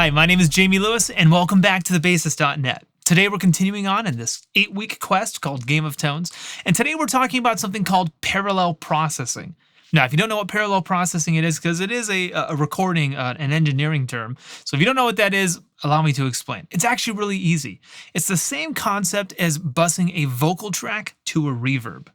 Hi, my name is Jamie Lewis, and welcome back to thebasis.net. Today we're continuing on in this 8-week quest called Game of Tones, and today we're talking about something called parallel processing. Now, if you don't know what parallel processing it is, because it is a recording, an engineering term, so if you don't know what that is, allow me to explain. It's actually really easy. It's the same concept as busing a vocal track to a reverb.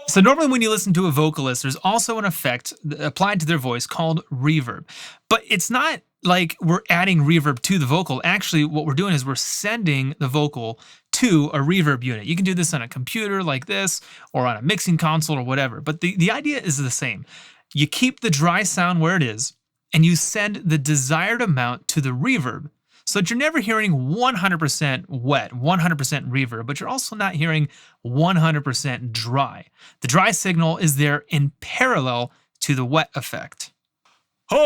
So normally when you listen to a vocalist, there's also an effect applied to their voice called reverb. But it's not like we're adding reverb to the vocal. Actually, what we're doing is we're sending the vocal to a reverb unit. You can do this on a computer like this, or on a mixing console or whatever. But the idea is the same. You keep the dry sound where it is, and you send the desired amount to the reverb, so that you're never hearing 100% wet, 100% reverb, but you're also not hearing 100% dry. The dry signal is there in parallel to the wet effect. So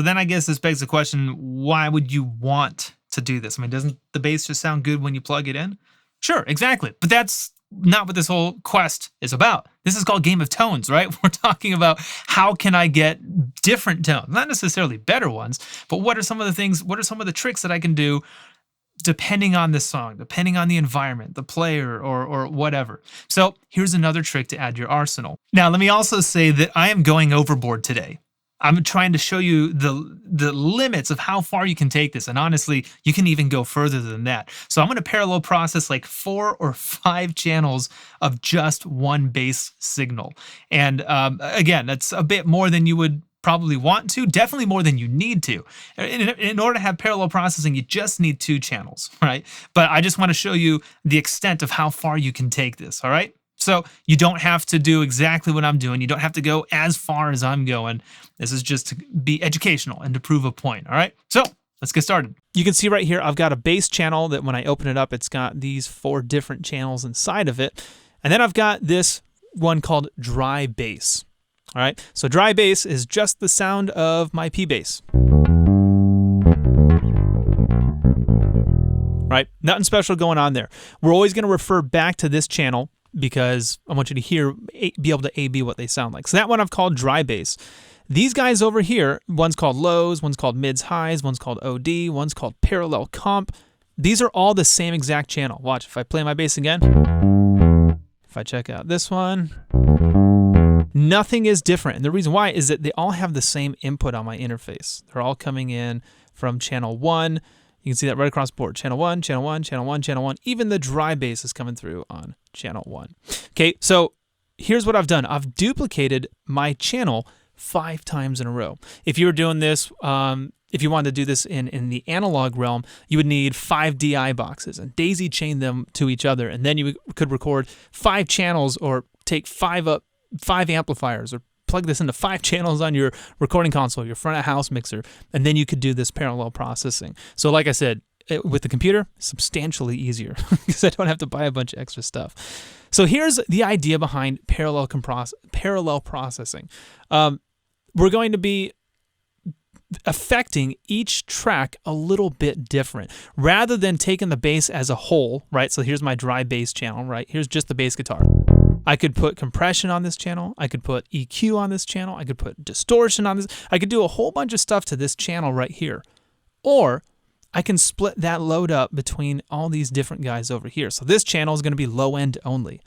then I guess this begs the question, why would you want to do this? I mean, doesn't the bass just sound good when you plug it in? Sure, exactly. But that's not what this whole quest is about. This is called Game of Tones, right? We're talking about how can I get different tones, not necessarily better ones, but what are some of the things, what are some of the tricks that I can do depending on the song, depending on the environment, the player, or whatever. So here's another trick to add to your arsenal. Now, let me also say that I am going overboard today. I'm trying to show you the limits of how far you can take this. And honestly, you can even go further than that. So I'm going to parallel process like 4 or 5 channels of just one bass signal. And again, that's a bit more than you would probably want to, definitely more than you need to. In order to have parallel processing, you just need 2 channels, right? But I just want to show you the extent of how far you can take this, all right? So you don't have to do exactly what I'm doing. You don't have to go as far as I'm going. This is just to be educational and to prove a point, all right? So let's get started. You can see right here, I've got a bass channel that when I open it up, it's got these 4 different channels inside of it. And then I've got this one called dry bass, all right? So dry bass is just the sound of my P bass. Right? Nothing special going on there. We're always going to refer back to this channel because I want you to be able to A/B what they sound like. So that one I've called dry bass. These guys over here, one's called lows, one's called mids highs, one's called OD, one's called parallel comp. These are all the same exact channel. Watch, if I play my bass again, if I check out this one, nothing is different. And the reason why is that they all have the same input on my interface. They're all coming in from channel 1. You can see that right across the board. Channel 1, channel 1, channel 1, channel 1. Even the dry bass is coming through on channel 1. Okay, so here's what I've done. I've duplicated my channel 5 times in a row. If you were doing this, if you wanted to do this in the analog realm, you would need 5 DI boxes and daisy chain them to each other. And then you could record 5 channels or take 5 amplifiers or plug this into 5 channels on your recording console, your front of house mixer, and then you could do this parallel processing. So like I said, with the computer, substantially easier because I don't have to buy a bunch of extra stuff. So here's the idea behind parallel processing. We're going to be affecting each track a little bit different. Rather than taking the bass as a whole, right? So here's my dry bass channel, right? Here's just the bass guitar. I could put compression on this channel. I could put EQ on this channel. I could put distortion on this. I could do a whole bunch of stuff to this channel right here. Or I can split that load up between all these different guys over here. So this channel is going to be low end only.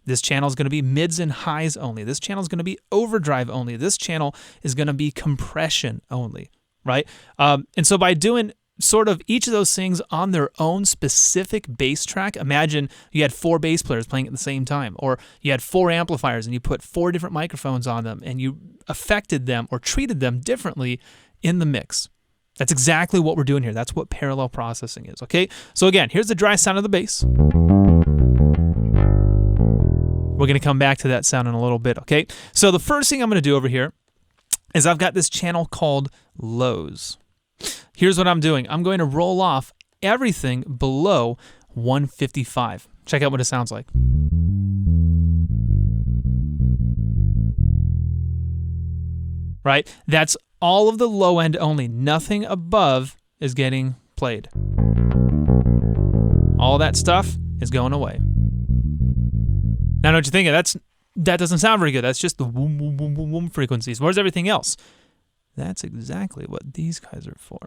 This channel is going to be mids and highs only. This channel is going to be overdrive only. This channel is going to be compression only, right? And so by doing sort of each of those things on their own specific bass track, imagine you had 4 bass players playing at the same time, or you had 4 amplifiers and you put 4 different microphones on them and you affected them or treated them differently in the mix. That's exactly what we're doing here. That's what parallel processing is, okay? So again, here's the dry sound of the bass. We're going to come back to that sound in a little bit, okay? So the first thing I'm going to do over here is I've got this channel called lows. Here's what I'm doing. I'm going to roll off everything below 155. Check out what it sounds like. Right? That's all of the low end only. Nothing above is getting played. all that stuff is going away. Now, I know what you're thinking. That doesn't sound very good. That's just the whoom, whoom, whoom, whoom, whoom frequencies. Where's everything else? That's exactly what these guys are for,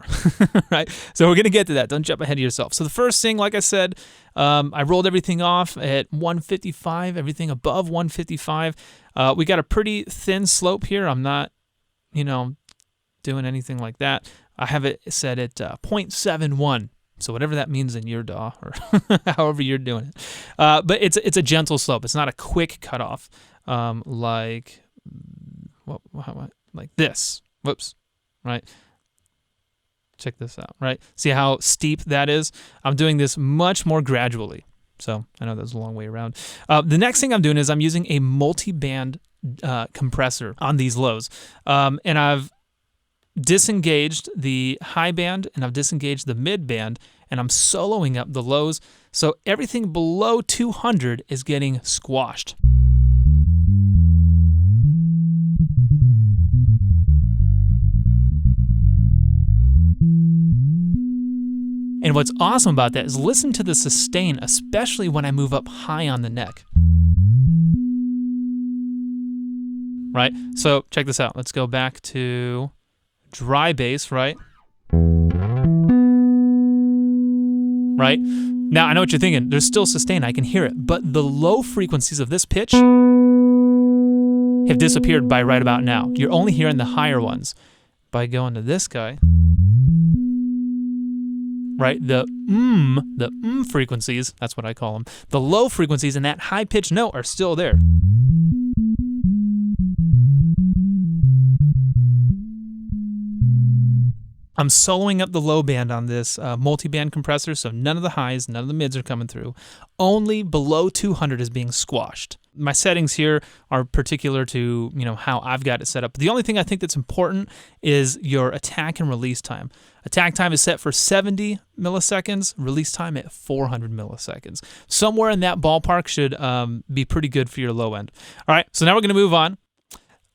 right? So we're going to get to that. Don't jump ahead of yourself. So the first thing, like I said, I rolled everything off at 155, everything above 155. We got a pretty thin slope here. I'm not, doing anything like that. I have it set at 0.71. So whatever that means in your DAW or however you're doing it. But it's a gentle slope. It's not a quick cutoff like this. Whoops, right? Check this out, right? See how steep that is? I'm doing this much more gradually. So I know that's a long way around. The next thing I'm doing is I'm using a multi-band compressor on these lows. And I've disengaged the high band and I've disengaged the mid band, and I'm soloing up the lows. So everything below 200 is getting squashed. And what's awesome about that is listen to the sustain, especially when I move up high on the neck. Right? So check this out. Let's go back to dry bass, right? Right? Now, I know what you're thinking. There's still sustain. I can hear it. But the low frequencies of this pitch have disappeared by right about now. You're only hearing the higher ones. By going to this guy, right? The frequencies, that's what I call them. The low frequencies in that high pitched note are still there. I'm soloing up the low band on this multi-band compressor, so none of the highs, none of the mids are coming through. Only below 200 is being squashed. My settings here are particular to how I've got it set up. The only thing I think that's important is your attack and release time. Attack time is set for 70 milliseconds, release time at 400 milliseconds. Somewhere in that ballpark should be pretty good for your low end. All right, so now we're going to move on.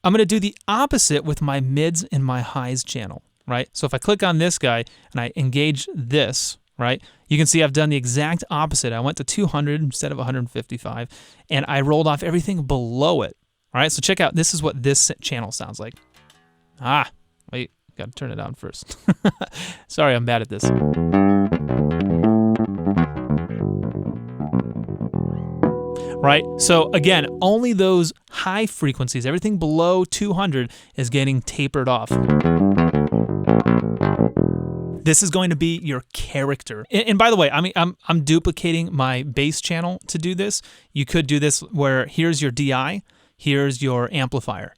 I'm going to do the opposite with my mids and my highs channel. Right? So if I click on this guy and I engage this, right, you can see I've done the exact opposite. I went to 200 instead of 155, and I rolled off everything below it. All right, so check out, this is what this channel sounds like. Wait, got to turn it on first. Sorry, I'm bad at this. Right? So again, only those high frequencies, everything below 200 is getting tapered off. This is going to be your character. And by the way, I'm duplicating my bass channel to do this. You could do this where here's your DI, here's your amplifier.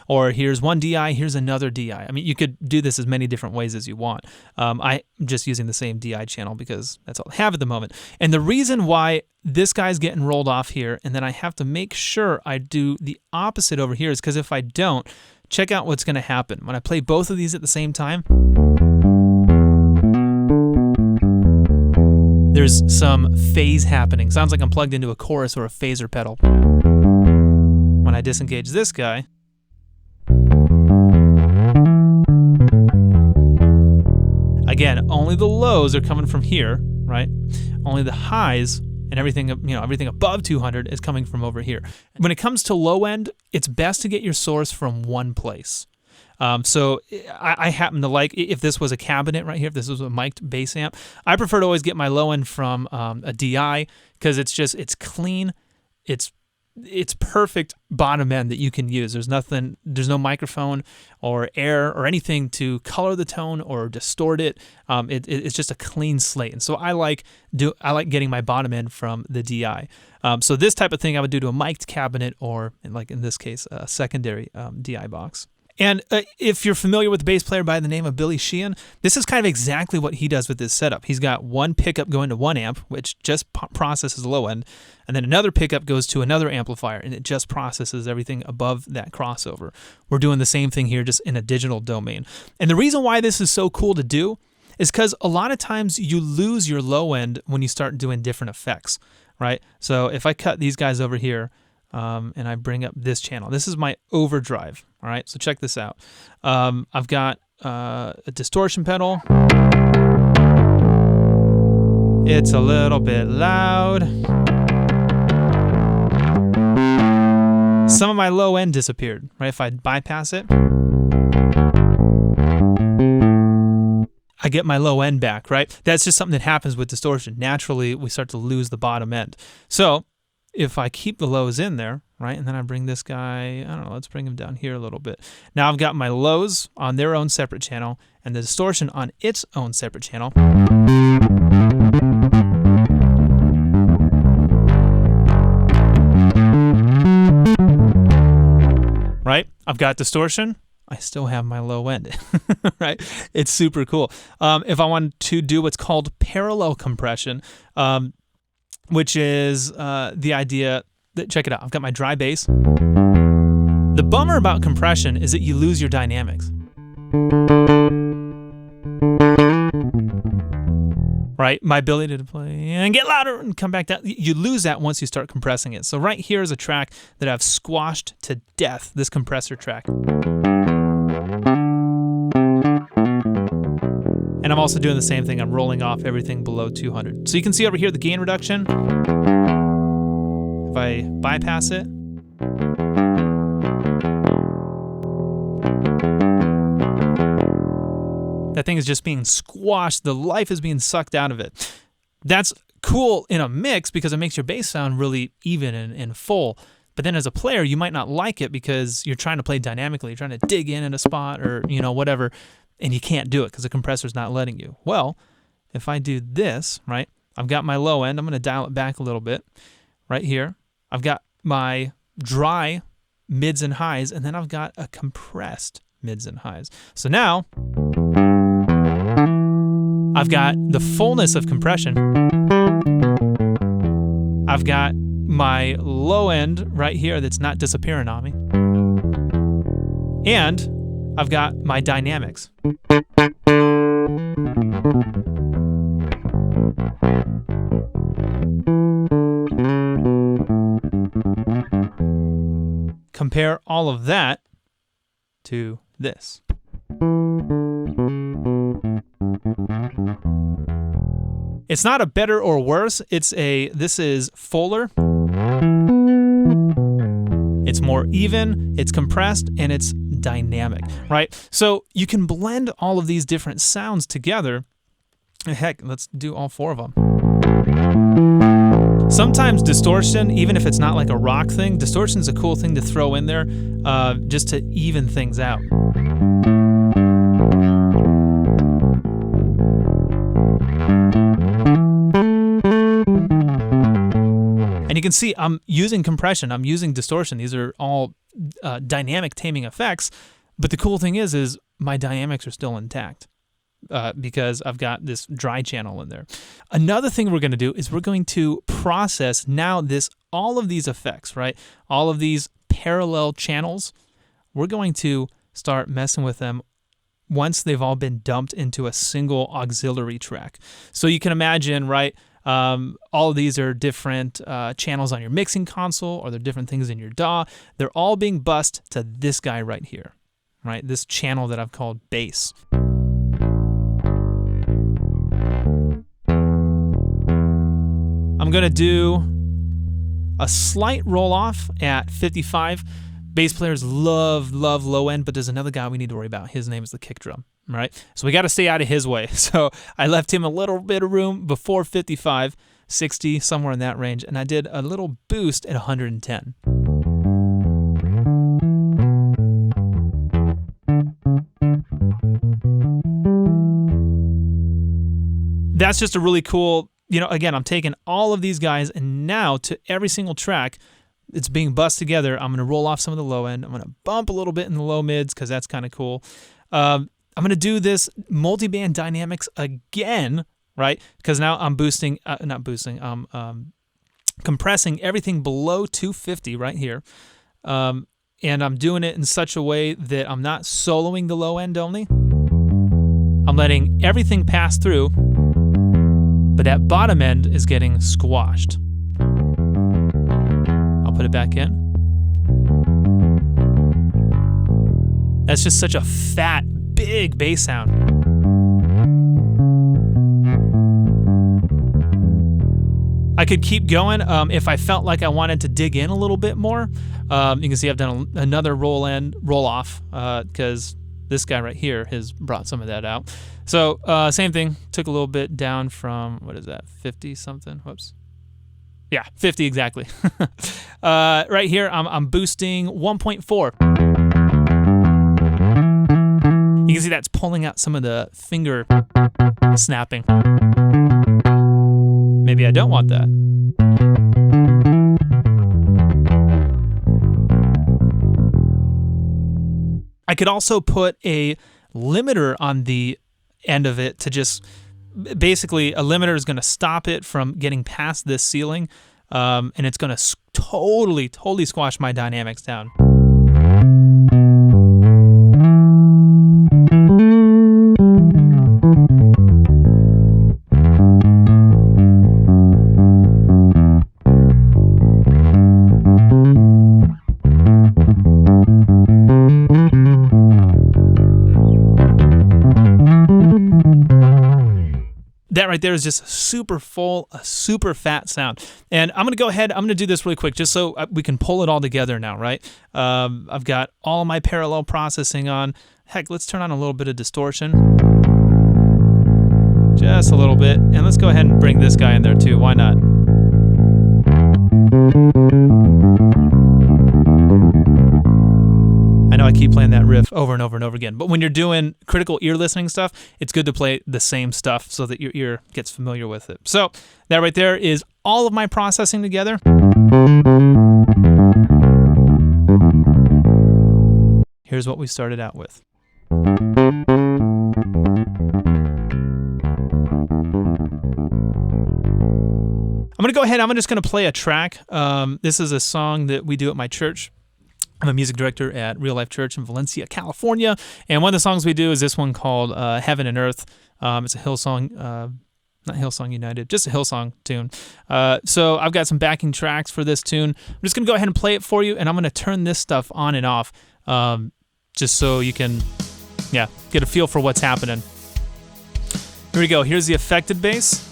Or here's one DI, here's another DI. I mean, you could do this as many different ways as you want. I'm just using the same DI channel because that's all I have at the moment. And the reason why this guy's getting rolled off here, and then I have to make sure I do the opposite over here, is because if I don't, check out what's going to happen. When I play both of these at the same time, there's some phase happening. Sounds like I'm plugged into a chorus or a phaser pedal. When I disengage this guy, again, only the lows are coming from here, right? Only the highs and everything above 200 is coming from over here. When it comes to low end, it's best to get your source from one place. So I happen to like, if this was a cabinet right here, if this was a mic'd bass amp, I prefer to always get my low end from a DI because it's clean, it's perfect bottom end that you can use. There's no microphone or air or anything to color the tone or distort it. It's just a clean slate. And so I like getting my bottom end from the DI. So this type of thing I would do to a mic'd cabinet or, like in this case, a secondary DI box. And if you're familiar with a bass player by the name of Billy Sheehan, this is kind of exactly what he does with this setup. He's got one pickup going to one amp, which just processes low end, and then another pickup goes to another amplifier, and it just processes everything above that crossover. We're doing the same thing here, just in a digital domain. And the reason why this is so cool to do is because a lot of times you lose your low end when you start doing different effects, right? So if I cut these guys over here, and I bring up this channel. This is my overdrive, all right? So check this out. I've got a distortion pedal. It's a little bit loud. Some of my low end disappeared, right? If I bypass it, I get my low end back, right? That's just something that happens with distortion. Naturally, we start to lose the bottom end. So if I keep the lows in there, right, and then I bring this guy, I don't know, let's bring him down here a little bit. Now I've got my lows on their own separate channel and the distortion on its own separate channel. Right? I've got distortion. I still have my low end, right? It's super cool. If I want to do what's called parallel compression, which is the idea that, check it out, I've got my dry bass. The bummer about compression is that you lose your dynamics. Right? My ability to play and get louder and come back down. You lose that once you start compressing it. So right here is a track that I've squashed to death, this compressor track. And I'm also doing the same thing. I'm rolling off everything below 200. So you can see over here the gain reduction. If I bypass it, that thing is just being squashed. The life is being sucked out of it. That's cool in a mix because it makes your bass sound really even and full. But then as a player, you might not like it because you're trying to play dynamically. You're trying to dig in a spot or, whatever, and you can't do it because the compressor's not letting you. Well, if I do this, right, I've got my low end. I'm going to dial it back a little bit right here. I've got my dry mids and highs, and then I've got a compressed mids and highs. So now I've got the fullness of compression. I've got my low end right here that's not disappearing on me. And I've got my dynamics. Compare all of that to this. It's not a better or worse. This is fuller. It's more even, it's compressed, and it's dynamic, right? So you can blend all of these different sounds together. Heck, let's do all four of them. Sometimes distortion, even if it's not like a rock thing, distortion is a cool thing to throw in there just to even things out. And you can see I'm using compression, I'm using distortion. These are all dynamic taming effects. But the cool thing is my dynamics are still intact because I've got this dry channel in there. Another thing we're going to do is we're going to process now all of these effects, right? All of these parallel channels. We're going to start messing with them once they've all been dumped into a single auxiliary track. So you can imagine, right? All of these are different channels on your mixing console, or they're different things in your DAW. They're all being bussed to this guy right here, right? This channel that I've called bass. I'm going to do a slight roll off at 55. Bass players love low end, but there's another guy we need to worry about. His name is the kick drum, right? So we got to stay out of his way. So I left him a little bit of room before 55, 60, somewhere in that range, and I did a little boost at 110. That's just a really cool, again, I'm taking all of these guys, and now to every single track, it's being bussed together. I'm going to roll off some of the low end. I'm going to bump a little bit in the low mids because that's kind of cool. I'm going to do this multi-band dynamics again, right? Because now I'm compressing everything below 250 right here. And I'm doing it in such a way that I'm not soloing the low end only. I'm letting everything pass through, but that bottom end is getting squashed. I'll put it back in. That's just such a fat, big bass sound. I could keep going if I felt like I wanted to dig in a little bit more. You can see I've done another roll off because this guy right here has brought some of that out. So same thing, took a little bit down from, what is that, 50 something? Whoops. Yeah, 50 exactly. Right here, I'm boosting 1.4. You can see that's pulling out some of the finger snapping. Maybe I don't want that. I could also put a limiter on the end of it to just, basically a limiter is going to stop it from getting past this ceiling, and it's going to totally squash my dynamics down. That right there is just super full, a super fat sound. And I'm going to go ahead, I'm going to do this really quick just so we can pull it all together now, right? I've got all of my parallel processing on. Heck, let's turn on a little bit of distortion. Just a little bit. And let's go ahead and bring this guy in there too. Why not? I know I keep playing that riff over and over and over again, but when you're doing critical ear listening stuff, it's good to play the same stuff so that your ear gets familiar with it. So that right there is all of my processing together. Here's what we started out with. I'm going to go ahead, I'm just going to play a track. This is a song that we do at my church. I'm a music director at Real Life Church in Valencia, California, and one of the songs we do is this one called Heaven and Earth. It's a Hillsong, not Hillsong United, just a Hillsong tune. So I've got some backing tracks for this tune. I'm just going to go ahead and play it for you, and I'm going to turn this stuff on and off just so you can get a feel for what's happening. Here we go. Here's the affected bass.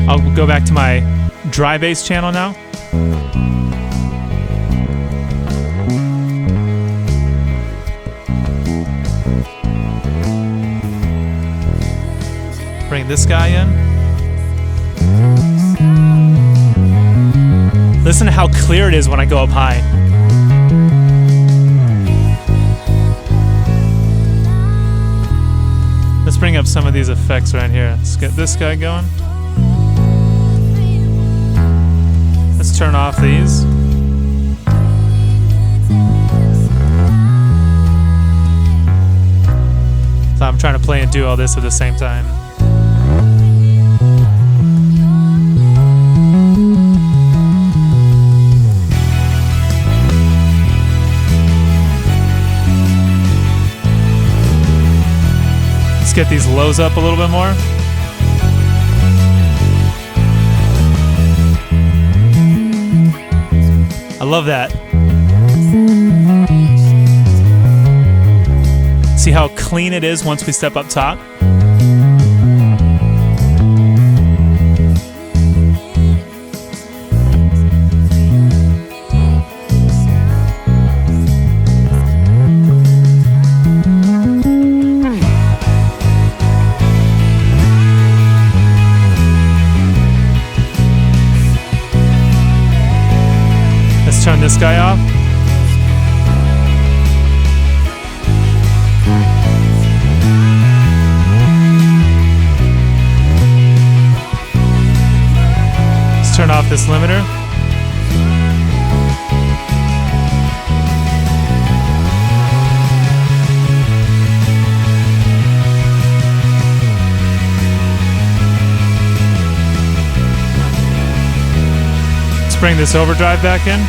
I'll go back to my dry bass channel now. Bring this guy in. Listen to how clear it is when I go up high. Let's bring up some of these effects right here. Let's get this guy going. Let's turn off these. So I'm trying to play and do all this at the same time. Let's get these lows up a little bit more. I love that. See how clean it is once we step up top? Turn this guy off. Let's turn off this limiter. Let's bring this overdrive back in.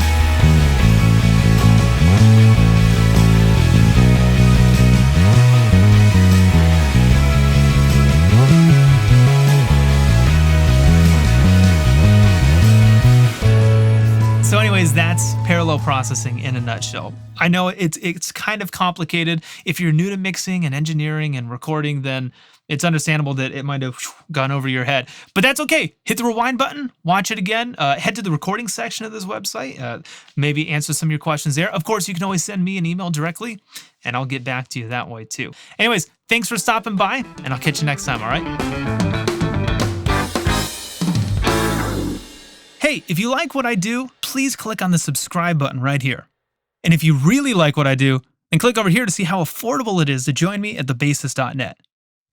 parallel processing in a nutshell. I know it's kind of complicated. If you're new to mixing and engineering and recording, then it's understandable that it might have gone over your head. But that's okay. Hit the rewind button, watch it again, head to the recording section of this website, maybe answer some of your questions there. Of course, you can always send me an email directly, and I'll get back to you that way too. Anyways, thanks for stopping by, and I'll catch you next time, all right? Hey, if you like what I do, please click on the subscribe button right here. And if you really like what I do, then click over here to see how affordable it is to join me at thebasis.net.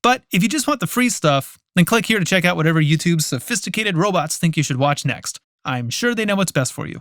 But if you just want the free stuff, then click here to check out whatever YouTube's sophisticated robots think you should watch next. I'm sure they know what's best for you.